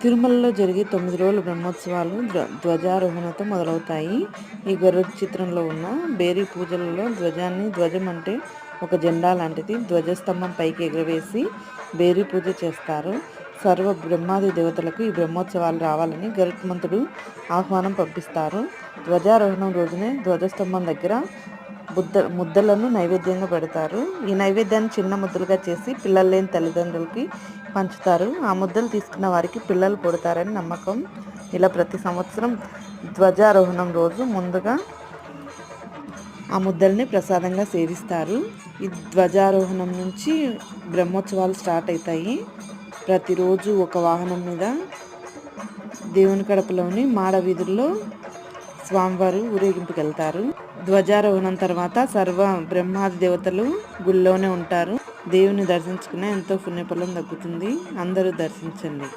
తిరుమలలో జరిగే 9 రోజుల బ్రహ్మోత్సవాలు ధ్వజారోహణతో మొదలవుతాయి. ఈ గరుడ చిత్రంలో ఉన్న బేరీ పూజలలో ధ్వజం అంటే ఒక జెండా లాంటిది. ధ్వజస్తంభం పైకి ఎగురవేసి బేరీ పూజ చేస్తారు. సర్వ బ్రహ్మాది దేవతలకు ఈ బ్రహ్మోత్సవాలు రావాలని గరుత్మంతుడు ఆహ్వానం పంపిస్తారు. ధ్వజారోహణం రోజునే ధ్వజస్తంభం దగ్గర ముద్దలను నైవేద్యంగా పెడతారు. ఈ నైవేద్యాన్ని చిన్న ముద్దలుగా చేసి పిల్లలు లేని తల్లిదండ్రులకి పంచుతారు. ఆ ముద్దలు తీసుకున్న వారికి పిల్లలు పుడతారని నమ్మకం. ఇలా ప్రతి సంవత్సరం ధ్వజారోహణం రోజు ముందుగా ఆ ముద్దల్ని ప్రసాదంగా సేవిస్తారు. ఈ ధ్వజారోహణం నుంచి బ్రహ్మోత్సవాలు స్టార్ట్ అవుతాయి. ప్రతిరోజు ఒక వాహనం మీద దేవుని కడపలోని మాడ వీధుల్లో స్వామివారు ఊరేగింపుకి వెళ్తారు. ధ్వజారోహణం తర్వాత సర్వ బ్రహ్మాది దేవతలు గుళ్ళోనే ఉంటారు. దేవుని దర్శించుకునే ఎంతో పుణ్యఫలం దక్కుతుంది. అందరూ దర్శించండి.